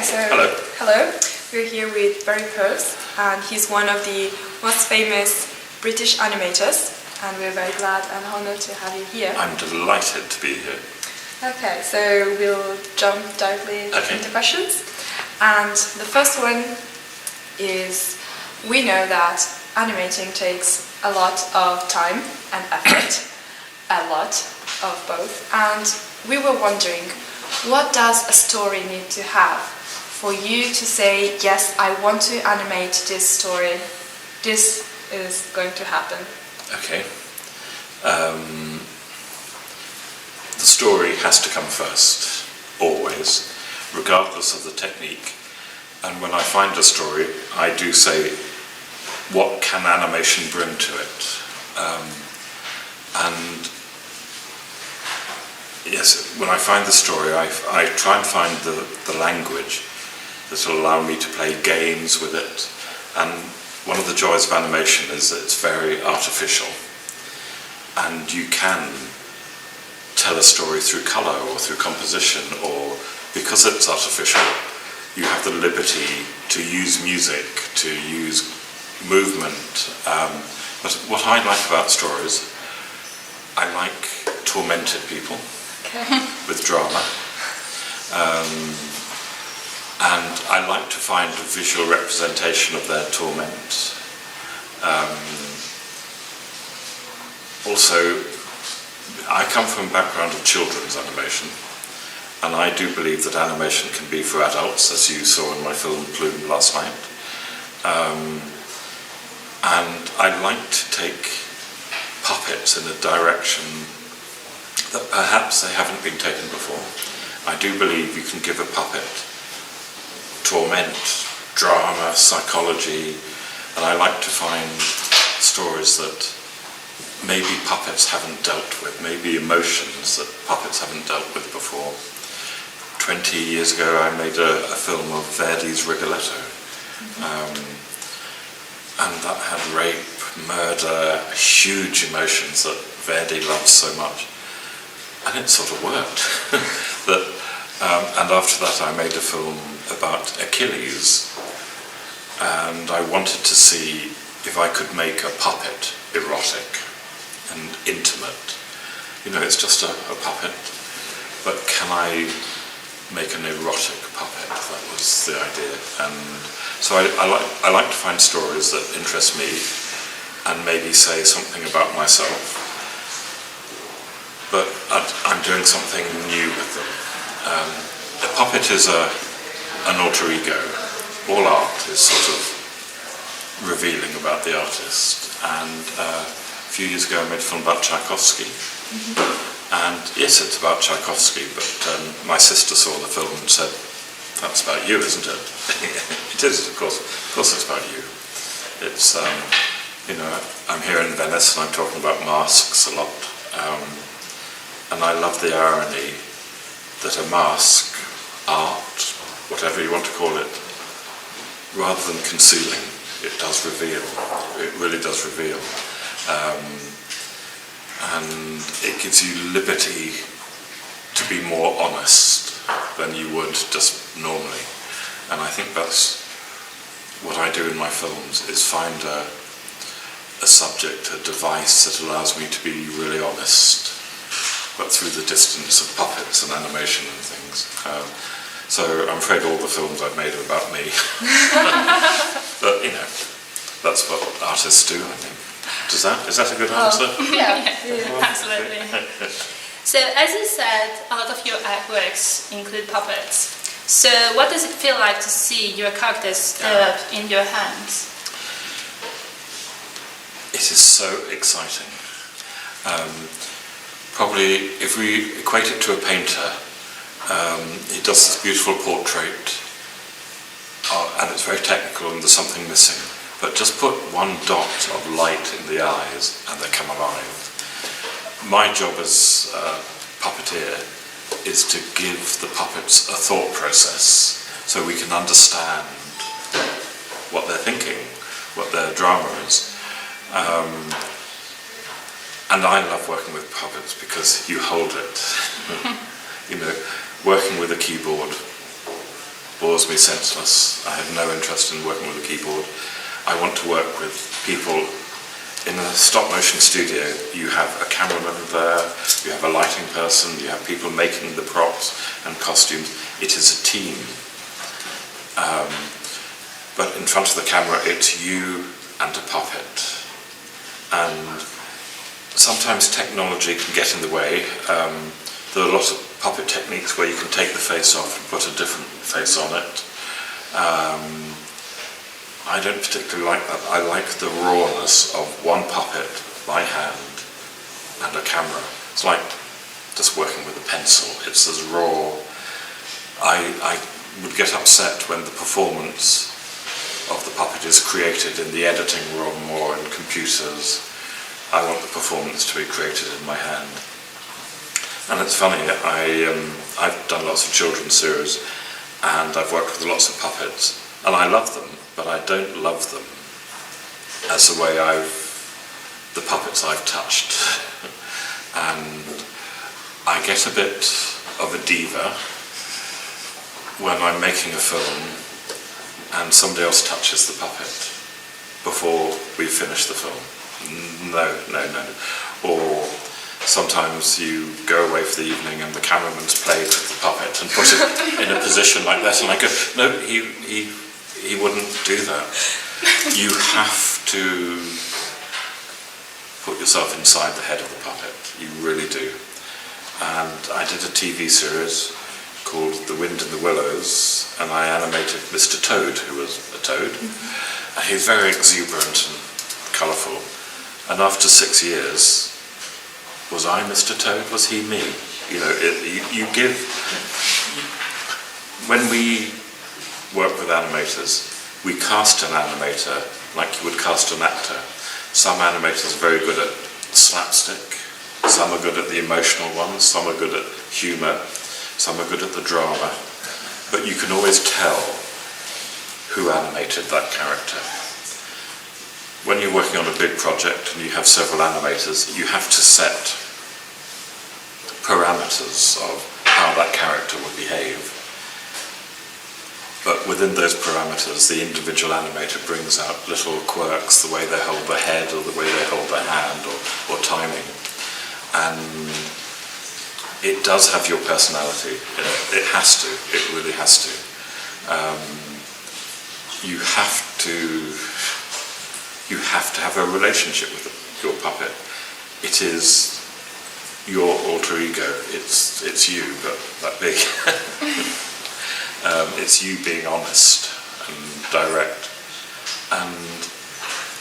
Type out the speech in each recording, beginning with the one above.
so Hello. hello. We're here with Purves, and he's one of the most famous British animators, and we're very glad and honored to have you here. I'm delighted to be here. Okay, so we'll jump directly into questions. And the first one is, we know that animating takes a lot of time and effort, a lot of both, and we were wondering, what does a story need to have for you to say, yes, I want to animate this story, this is going to happen? Okay. The story has to come first, always, regardless of the technique. And when I find a story, I do say, what can animation bring to it? And yes, when I find the story, I try and find the language that will allow me to play games with it. And one of the joys of animation is that it's very artificial. And you can tell a story through colour or through composition, or because it's artificial, you have the liberty to use music, to use movement. But what I like about stories, I like tormented people with drama. And I like to find a visual representation of their torment. Also, I come from a background of children's animation, and I do believe that animation can be for adults, as you saw in my film Plume last night. And I like to take puppets in a direction that perhaps they haven't been taken before. I do believe you can give a puppet torment, drama, psychology, and I like to find stories that maybe puppets haven't dealt with, maybe emotions that puppets haven't dealt with before. 20 years ago I made a film of Verdi's Rigoletto, and that had rape, murder, huge emotions that Verdi loves so much, and it sort of worked. And after that I made a film about Achilles, and I wanted to see if I could make a puppet erotic and intimate. You know, it's just a puppet, but can I make an erotic puppet? That was the idea. And so I like to find stories that interest me and maybe say something about myself, but I'm doing something new with them. A puppet is an alter ego. All art is sort of revealing about the artist. And a few years ago I made a film about Tchaikovsky. And yes, it's about Tchaikovsky, but my sister saw the film and said, that's about you, isn't it? It is, of course. Of course it's about you. It's, you know, I'm here in Venice and I'm talking about masks a lot. And I love the irony that a mask, art, whatever you want to call it, rather than concealing, it does reveal. It really does reveal. And it gives you liberty to be more honest than you would just normally. And I think that's what I do in my films, is find a subject, a device that allows me to be really honest, but through the distance of puppets and animation and things. So I'm afraid all the films I've made are about me. But, you know, that's what artists do, I think. Is that a good answer? Yeah, absolutely. So, as you said, a lot of your artworks include puppets. So, what does it feel like to see your characters develop in your hands? It is so exciting. Probably, if we equate it to a painter, he does this beautiful portrait, and it's very technical and there's something missing. But just put one dot of light in the eyes and they come alive. My job as a puppeteer is to give the puppets a thought process so we can understand what they're thinking, what their drama is. And I love working with puppets because you hold it. You know, working with a keyboard, bores me senseless. I have no interest in working with a keyboard. I want to work with people. In a stop motion studio, you have a cameraman there, you have a lighting person, you have people making the props and costumes. It is a team. But in front of the camera, it's you and a puppet. And sometimes technology can get in the way. There are lots of puppet techniques where you can take the face off and put a different face on it. I don't particularly like that. I like the rawness of one puppet by hand and a camera. It's like just working with a pencil. It's as raw. I would get upset when the performance of the puppet is created in the editing room or in computers. I want the performance to be created in my hand. And it's funny, I've done lots of children's series and I've worked with lots of puppets and I love them, but I don't love them as the way the puppets I've touched. And I get a bit of a diva when I'm making a film and somebody else touches the puppet before we finish the film. No. Or sometimes you go away for the evening and the cameraman's played with the puppet and put it in a position like that, and I go, no, he wouldn't do that. You have to put yourself inside the head of the puppet. You really do. And I did a TV series called The Wind in the Willows, and I animated Mr. Toad, who was a toad. And he's very exuberant and colourful. And after 6 years, was I Mr. Toad? Was he me? You know, you give... When we work with animators, we cast an animator like you would cast an actor. Some animators are very good at slapstick, some are good at the emotional ones, some are good at humour, some are good at the drama, but you can always tell who animated that character. When you're working on a big project and you have several animators, you have to set parameters of how that character would behave. But within those parameters, the individual animator brings out little quirks, the way they hold their head or the way they hold their hand or timing. And it does have your personality. It has to. It really has to. You have to have a relationship with your puppet. It is your alter ego. It's you, but that big. It's you being honest and direct. And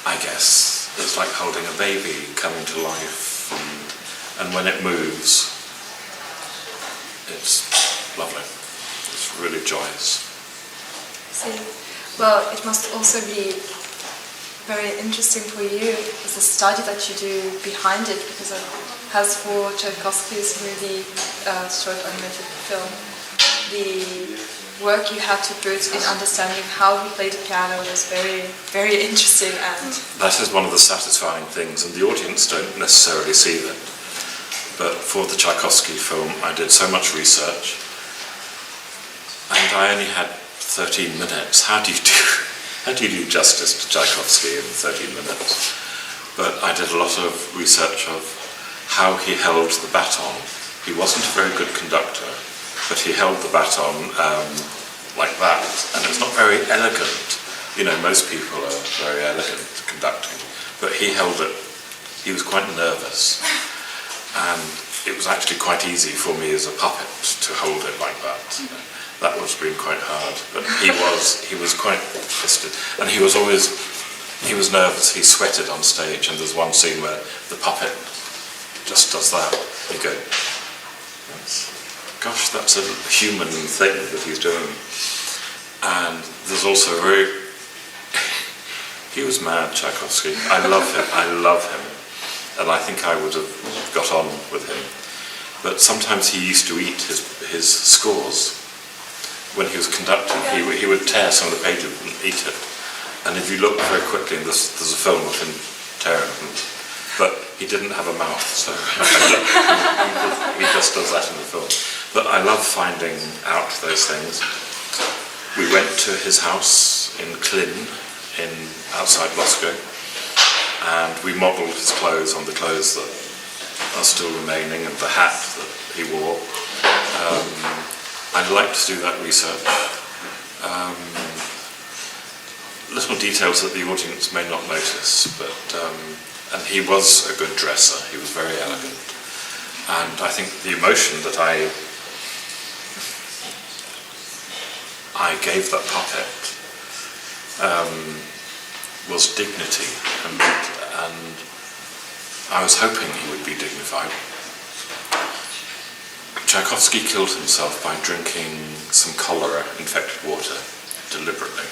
I guess it's like holding a baby coming to life, and when it moves, it's lovely. It's really joyous. Well, it must also be very interesting for you with the study that you do behind it, because as for Tchaikovsky's movie, short animated film, the work you had to put in understanding how he played the piano was very, very interesting. And that is one of the satisfying things, and the audience don't necessarily see that. But for the Tchaikovsky film, I did so much research, and I only had 13 minutes. How do you do justice to Tchaikovsky in 13 minutes? But I did a lot of research of how he held the baton. He wasn't a very good conductor, but he held the baton like that, and it's not very elegant. You know, most people are very elegant conducting, but he held it. He was quite nervous, and it was actually quite easy for me as a puppet to hold it like that. That was been quite hard, but he was quite twisted, and he was nervous. He sweated on stage, and there's one scene where the puppet just does that. You go, gosh, that's a human thing that he's doing. And there's also he was mad, Tchaikovsky. I love him, and I think I would have got on with him. But sometimes he used to eat his scores. When he was conducting, he would tear some of the pages and eat it. And if you look very quickly, and there's a film of him tearing them, but he didn't have a mouth, so he just does that in the film. But I love finding out those things. We went to his house in Klin, outside Moscow, and we modelled his clothes on the clothes that are still remaining and the hat that he wore. I'd like to do that research. Little details that the audience may not notice, but and he was a good dresser. He was very elegant, and I think the emotion that I gave that puppet was dignity, and I was hoping he would be dignified. Tchaikovsky killed himself by drinking some cholera-infected water deliberately.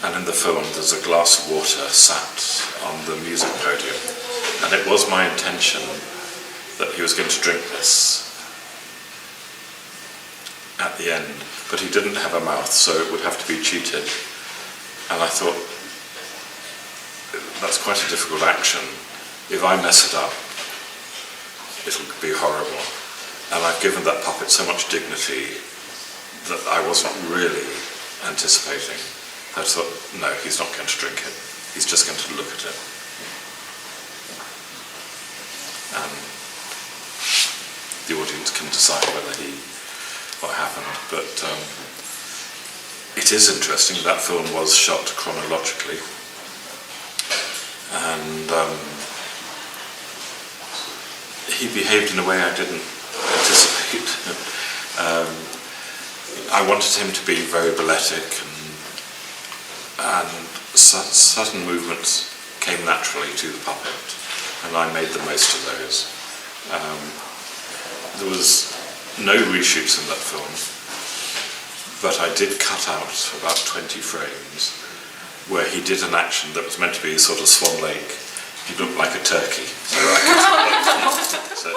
And in the film there's a glass of water sat on the music podium. And it was my intention that he was going to drink this at the end. But he didn't have a mouth, so it would have to be cheated. And I thought, that's quite a difficult action. If I mess it up, it'll be horrible. And I've given that puppet so much dignity that I wasn't really anticipating. I thought, no, he's not going to drink it. He's just going to look at it. And the audience can decide what happened. But it is interesting, that film was shot chronologically. And he behaved in a way I didn't anticipate. I wanted him to be very balletic, and certain movements came naturally to the puppet, and I made the most of those. There was no reshoots in that film, but I did cut out about 20 frames where he did an action that was meant to be a sort of Swan Lake. He looked like a turkey, so I cut it out. So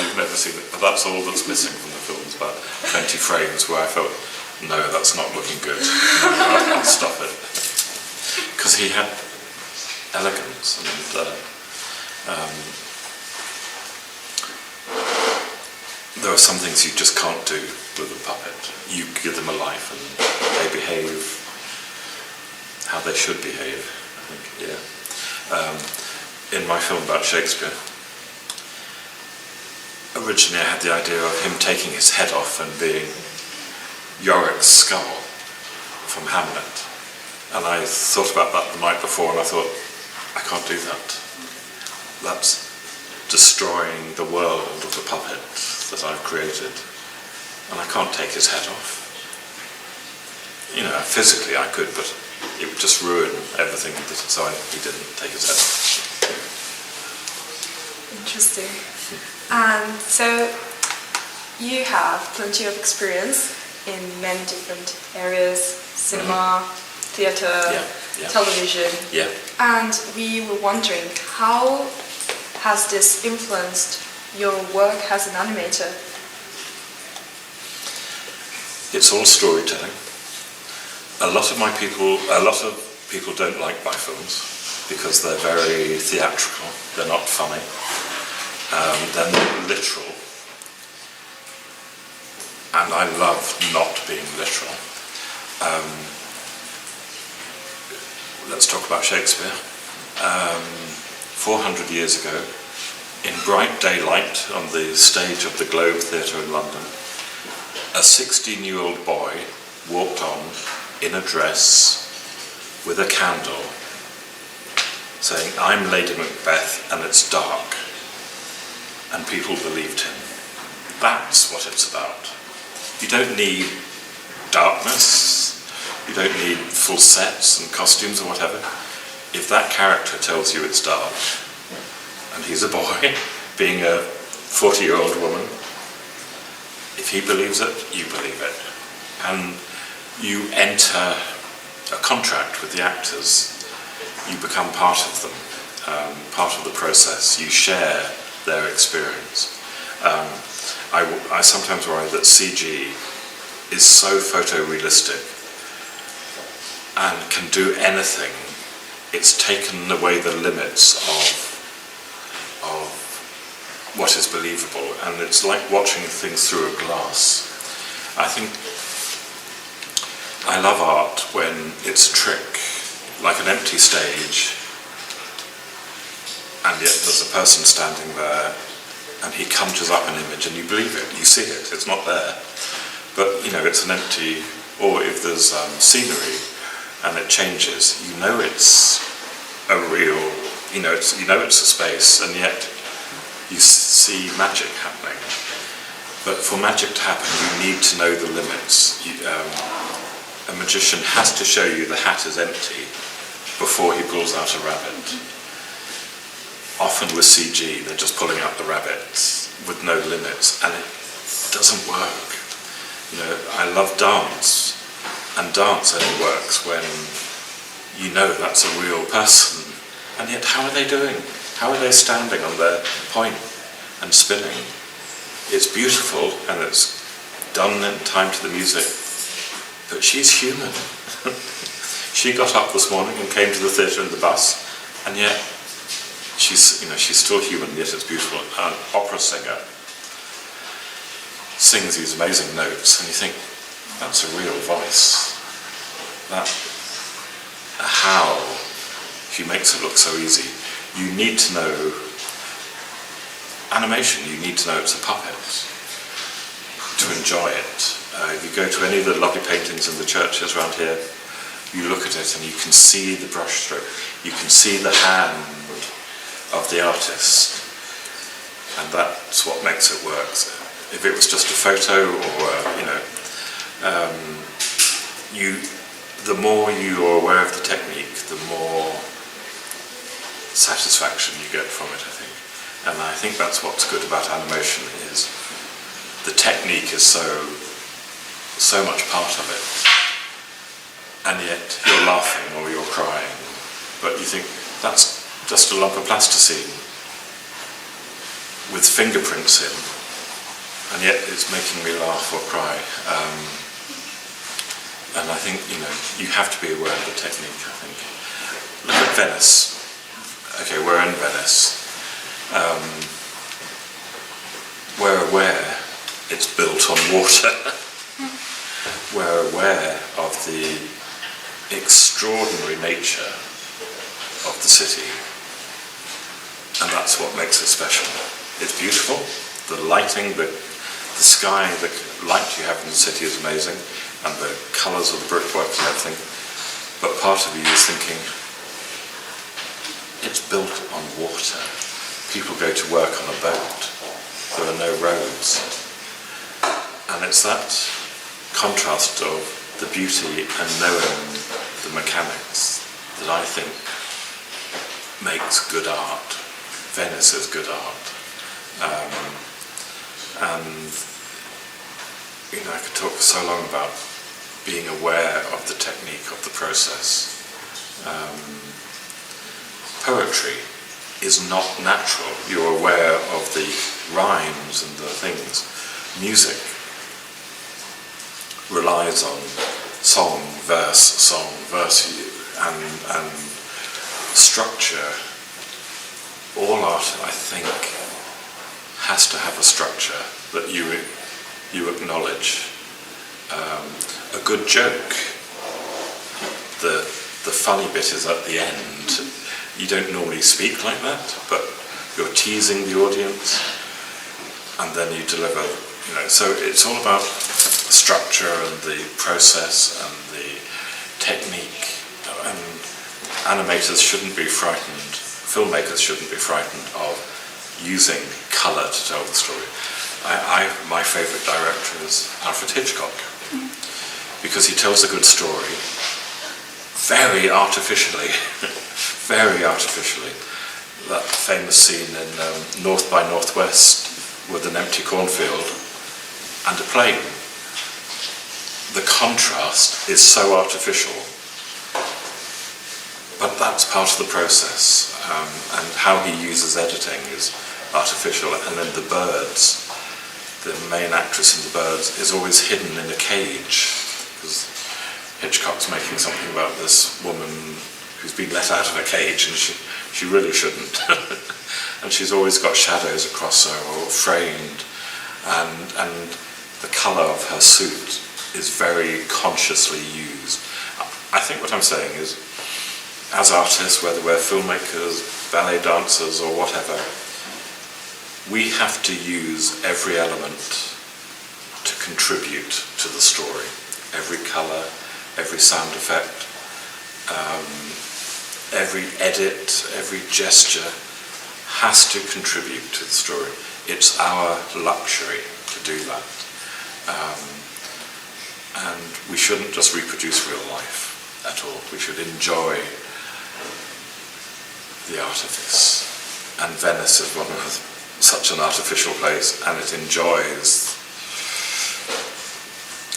you've never seen it, but that's all that's missing from the film, about 20 frames where I felt, no, that's not looking good. I'll stop it. Because he had elegance, and there are some things you just can't do with a puppet. You give them a life and they behave how they should behave, I think, yeah. In my film about Shakespeare, originally I had the idea of him taking his head off and being Yorick's skull from Hamlet. And I thought about that the night before, and I thought, I can't do that. That's destroying the world of the puppet that I've created. And I can't take his head off. You know, physically I could, but it would just ruin everything, so he didn't take his head off. Interesting. And so you have plenty of experience in many different areas, cinema, theatre, television. Yeah. And we were wondering, how has this influenced your work as an animator? It's all storytelling. A lot of people don't like my films because they're very theatrical, they're not funny, they're not literal. And I love not being literal. Let's talk about Shakespeare. 400 years ago, in bright daylight on the stage of the Globe Theatre in London, a 16-year-old boy walked on in a dress with a candle saying, "I'm Lady Macbeth and it's dark." And people believed him. That's what it's about. You don't need darkness, you don't need full sets and costumes or whatever. If that character tells you it's dark, and he's a boy being a 40-year-old woman, if he believes it, you believe it. And you enter a contract with the actors. You become part of them, part of the process. You share their experience. I sometimes worry that CG is so photorealistic and can do anything. It's taken away the limits of what is believable, and it's like watching things through a glass. I think I love art when it's a trick, like an empty stage, and yet there's a person standing there and he conjures up an image and you believe it, you see it, it's not there. But, you know, it's an empty, or if there's scenery and it changes, you know it's a real, you know it's a space, and yet you see magic happening. But for magic to happen, you need to know the limits. A magician has to show you the hat is empty before he pulls out a rabbit. Often with CG, they're just pulling out the rabbit with no limits, and it doesn't work. You know, I love dance, and dance only works when you know that's a real person. And yet, how are they doing? How are they standing on their point and spinning? It's beautiful, and it's done in time to the music, but she's human. She got up this morning and came to the theatre in the bus, and yet she's still human, yet it's beautiful. An opera singer sings these amazing notes, and you think, that's a real voice. How she makes it look so easy. You need to know animation, you need to know it's a puppet to enjoy it. If you go to any of the lovely paintings in the churches around here, you look at it and you can see the brushstroke, you can see the hand of the artist, and that's what makes it work. If it was just a photo, or the more you are aware of the technique, the more satisfaction you get from it, I think. And I think that's what's good about animation, is the technique is so much part of it, and yet you're laughing or you're crying, but you think that's just a lump of plasticine with fingerprints in, and yet it's making me laugh or cry. And I think, you have to be aware of the technique, I think. Look at Venice. Okay, we're in Venice. We're aware it's built on water. We're aware of the extraordinary nature of the city, and that's what makes it special. It's beautiful. The lighting, the sky, the light you have in the city is amazing, and the colours of the brickwork and everything. But part of you is thinking, it's built on water. People go to work on a boat. There are no roads. And it's that contrast of the beauty and knowing the mechanics that I think makes good art. Venice is good art. And I could talk for so long about being aware of the technique, of the process. Poetry is not natural. You're aware of the rhymes and the things. Music relies on song, verse, and structure. All art, I think, has to have a structure that you acknowledge. A good joke, the funny bit is at the end. You don't normally speak like that, but you're teasing the audience, and then you deliver, so it's all about structure and the process and the technique. And animators shouldn't be frightened, filmmakers shouldn't be frightened of using colour to tell the story. My favourite director is Alfred Hitchcock, because he tells a good story very artificially. Very artificially. That famous scene in North by Northwest with an empty cornfield and a plane. The contrast is so artificial, but that's part of the process, and how he uses editing is artificial. And then the birds, the main actress in the birds is always hidden in a cage, because Hitchcock's making something about this woman who's been let out of a cage, and she really shouldn't. And she's always got shadows across her, or framed, and the colour of her suit is very consciously used. I think what I'm saying is, as artists, whether we're filmmakers, ballet dancers or whatever, we have to use every element to contribute to the story. Every colour, every sound effect, every edit, every gesture has to contribute to the story. It's our luxury to do that. And we shouldn't just reproduce real life at all. We should enjoy the artifice. And Venice is such an artificial place, and it enjoys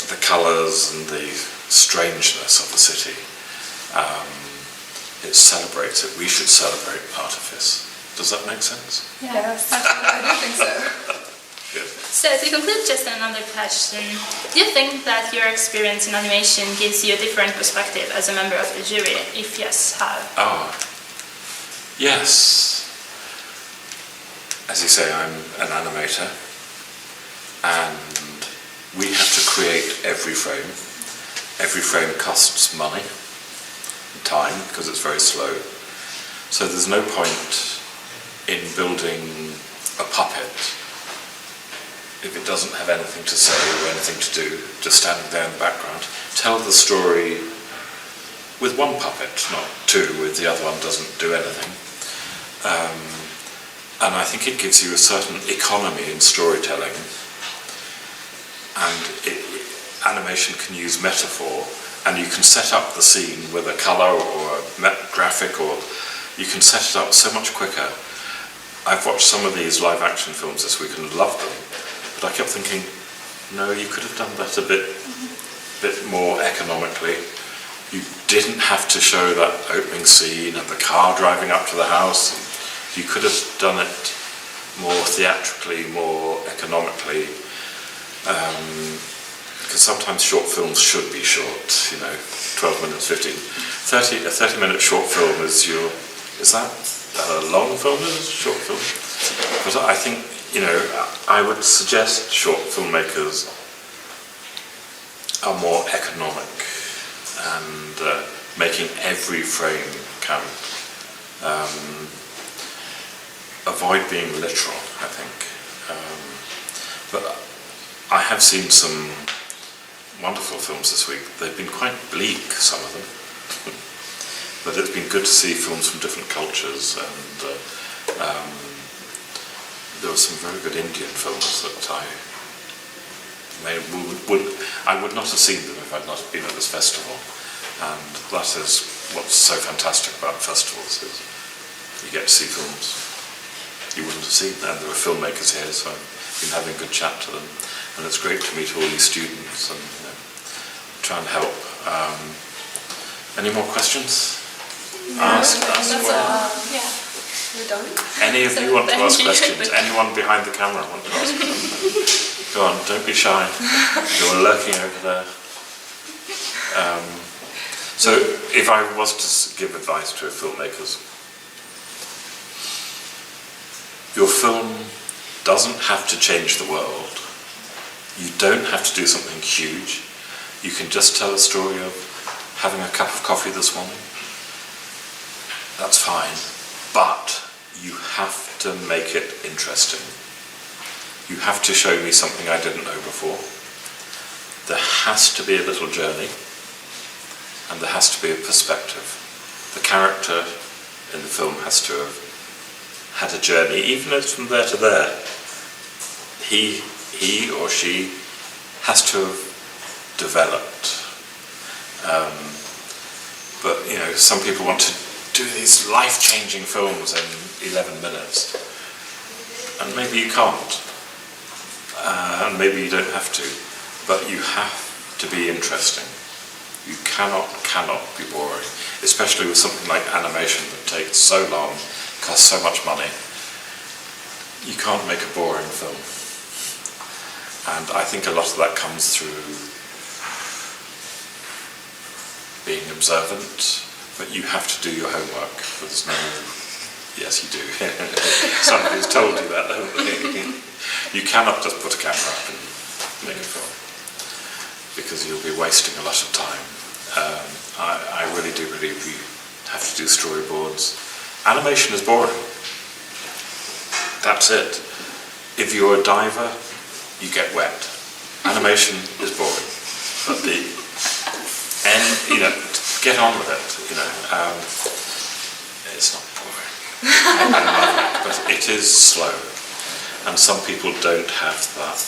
the colours and the strangeness of the city. It celebrates it. We should celebrate artifice. Does that make sense? Yes, I do think so. Good. So to conclude, just another question. Do you think that your experience in animation gives you a different perspective as a member of the jury? If yes, how? Yes. As you say, I'm an animator, and we have to create every frame. Every frame costs money, time, because it's very slow. So there's no point in building a puppet if it doesn't have anything to say or anything to do, just standing there in the background. Tell the story with one puppet, not two, with the other one doesn't do anything. And I think it gives you a certain economy in storytelling. And animation can use metaphor, and you can set up the scene with a colour or a graphic, or you can set it up so much quicker. I've watched some of these live action films this week and loved them, but I kept thinking, no, you could have done that a bit more economically. You didn't have to show that opening scene and the car driving up to the house. You could have done it more theatrically, more economically. Because sometimes short films should be short, 12 minutes, 15. 30, a 30-minute short film is that a long film or a short film? But I think, I would suggest short filmmakers are more economic and making every frame count. Avoid being literal, I think. But I have seen some wonderful films this week. They've been quite bleak, some of them. But it's been good to see films from different cultures, and there were some very good Indian films that I would not have seen them if I'd not been at this festival. And that is what's so fantastic about festivals, is you get to see films you wouldn't have seen, and there were filmmakers here, so I've been having a good chat to them, and it's great to meet all these students and try and help. Any more questions? Ask. Yeah. We're done. Any of you want to ask questions? Anyone behind the camera want to ask questions? Go on, don't be shy. You're lurking over there. So if I was to give advice to filmmakers, your film doesn't have to change the world. You don't have to do something huge. You can just tell a story of having a cup of coffee this morning. That's fine. But you have to make it interesting. You have to show me something I didn't know before. There has to be a little journey, and there has to be a perspective. The character in the film has to have had a journey, even if it's from there to there. He or she has to have developed. But some people want to do these life-changing films in 11 minutes, and maybe you can't, and maybe you don't have to, but you have to be interesting. You cannot be boring, especially with something like animation that takes so long, costs so much money. You can't make a boring film. And I think a lot of that comes through being observant, but you have to do your homework. There's no... Yes, you do. Somebody's told you that, haven't they? You cannot just put a camera up and make a film. because you'll be wasting a lot of time. I really do believe we have to do storyboards. Animation is boring. That's it. If you're a diver, you get wet. Animation is boring. But the end, get on with it. It's not boring. I love it, but it is slow, and some people don't have that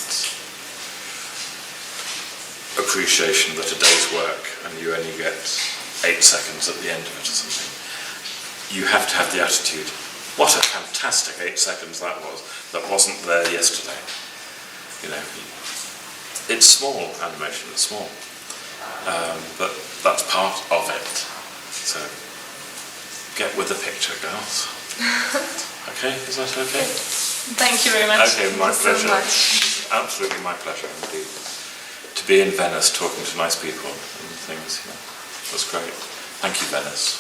appreciation that a day's work and you only get 8 seconds at the end of it or something. You have to have the attitude, what a fantastic 8 seconds that wasn't there yesterday. It's small, animation, it's small, but that's part of it. So get with the picture, girls. Okay, is that okay? Thank you very much. Okay, my pleasure. So much. Absolutely my pleasure indeed. To be in Venice talking to nice people and things, that's great. Thank you, Venice.